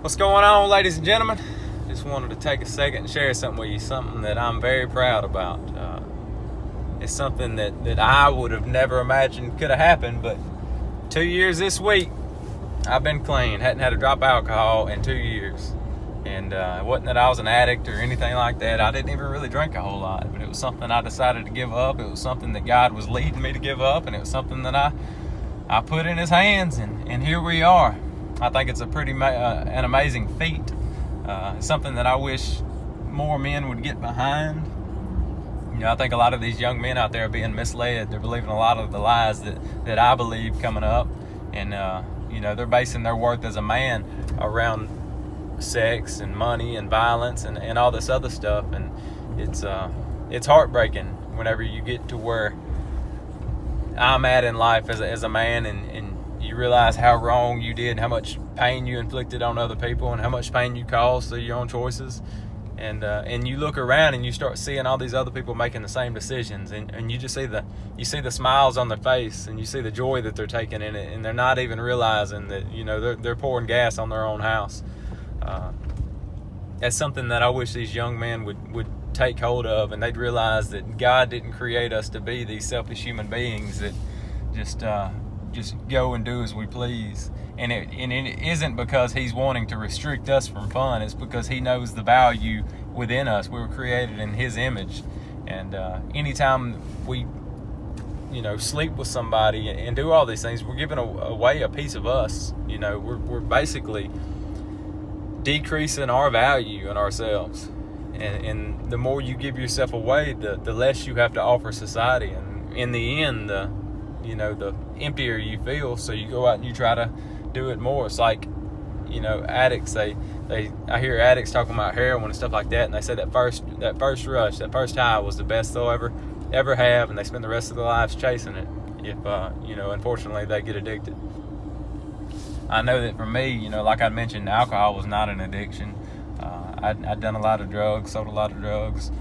What's going on, ladies and gentlemen? Just wanted to take a second and share something with you, something that I'm very proud about. It's something that I would have never imagined could have happened, but 2 years this week, I've been clean. Hadn't had a drop of alcohol in 2 years. And it wasn't that I was an addict or anything like that. I didn't even really drink a whole lot, but it was something I decided to give up. It was something that God was leading me to give up, and it was something that I put in His hands, and here we are. I think it's a pretty an amazing feat. It's something that I wish more men would get behind. You know, I think a lot of these young men out there are being misled. They're believing a lot of the lies that I believe coming up, and you know, they're basing their worth as a man around sex and money and violence and all this other stuff. And it's heartbreaking whenever you get to where I'm at in life as a man, and you realize how wrong you did, how much pain you inflicted on other people, and how much pain you caused through your own choices. And you look around and you start seeing all these other people making the same decisions, and you just see the smiles on their face, and you see the joy that they're taking in it, and they're not even realizing that, you know, they're pouring gas on their own house. That's something that I wish these young men would take hold of, and they'd realize that God didn't create us to be these selfish human beings that just go and do as we please. And it isn't because He's wanting to restrict us from fun. It's because He knows the value within us. We were created in His image. And anytime we, you know, sleep with somebody and do all these things, we're giving away a piece of us. You know, we're basically decreasing our value in ourselves. And the more you give yourself away, the less you have to offer society. And in the end, the emptier you feel. So you go out and you try to do it more. It's like, you know, addicts, I hear addicts talking about heroin and stuff like that, and they say that first rush, that first high was the best they'll ever have, and they spend the rest of their lives chasing it if unfortunately they get addicted. I know that for me, you know, like I mentioned, alcohol was not an addiction. I'd done a lot of drugs, sold a lot of drugs,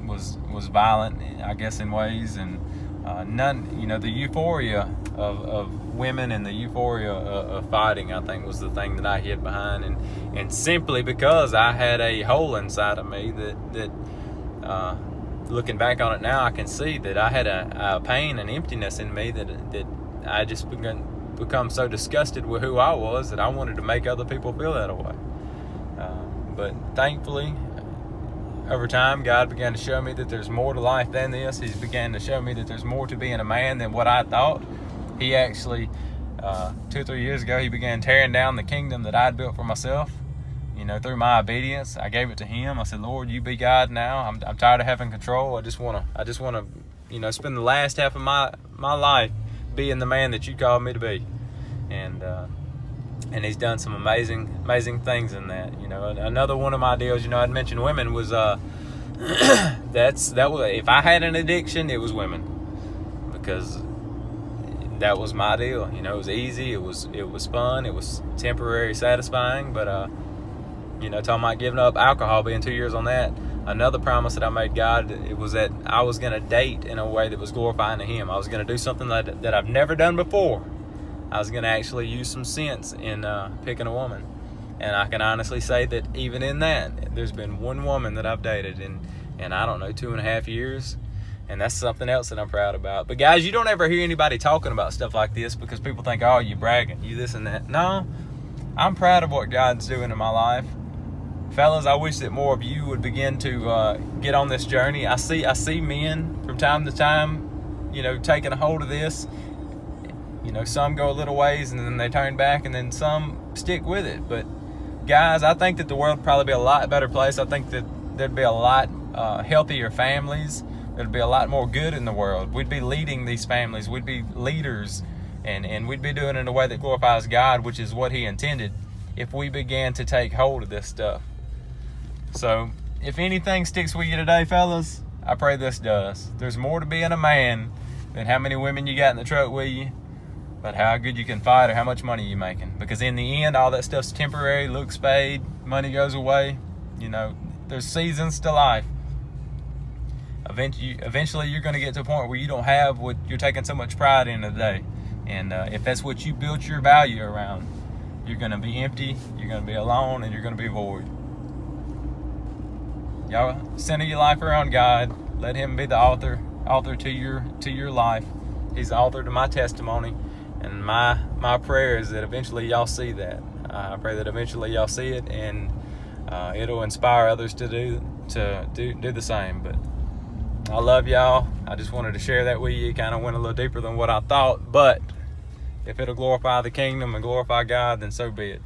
was violent, I guess, in ways, and the euphoria of women and the euphoria of fighting, I think, was the thing that I hid behind, and simply because I had a hole inside of me that looking back on it now, I can see that I had a pain and emptiness in me that I just become so disgusted with who I was that I wanted to make other people feel that way. But thankfully, over time, God began to show me that there's more to life than this. He began to show me that there's more to being a man than what I thought. He actually, 2 or 3 years ago, He began tearing down the kingdom that I'd built for myself. You know, through my obedience, I gave it to Him. I said, Lord, You be God now. I'm tired of having control. I just want to, you know, spend the last half of my life being the man that You called me to be. And He's done some amazing things in that. You know, another one of my deals, you know, I'd mentioned women was that was, if I had an addiction, it was women, because that was my deal. You know, it was easy, it was fun, it was temporary satisfying. But talking about giving up alcohol, being 2 years on that, another promise that I made God, it was that I was going to date in a way that was glorifying to Him. I was going to do something that I've never done before. I was going to actually use some sense in picking a woman. And I can honestly say that even in that, there's been one woman that I've dated in I don't know, 2.5 years. And that's something else that I'm proud about. But guys, you don't ever hear anybody talking about stuff like this because people think, oh, you bragging, you this and that. No, I'm proud of what God's doing in my life. Fellas, I wish that more of you would begin to get on this journey. I see men from time to time, you know, taking a hold of this. You know, some go a little ways and then they turn back, and then some stick with it. But guys, I think that the world would probably be a lot better place. I think that there'd be a lot healthier families. There'd be a lot more good in the world. We'd be leading these families. We'd be leaders, and we'd be doing it in a way that glorifies God, which is what He intended, if we began to take hold of this stuff. So if anything sticks with you today, fellas, I pray this does. There's more to being a man than how many women you got in the truck with you, but how good you can fight or how much money you're making. Because in the end, all that stuff's temporary, looks fade, money goes away. You know, there's seasons to life. Eventually, you're going to get to a point where you don't have what you're taking so much pride in today. And if that's what you built your value around, you're going to be empty, you're going to be alone, and you're going to be void. Y'all center your life around God. Let Him be the author to your life. He's the author to my testimony, and my prayer is that eventually y'all see that. I pray that eventually y'all see it, and it'll inspire others to do the same. But I love y'all. I just wanted to share that with you. Kind of went a little deeper than what I thought, but if it'll glorify the kingdom and glorify God, then so be it.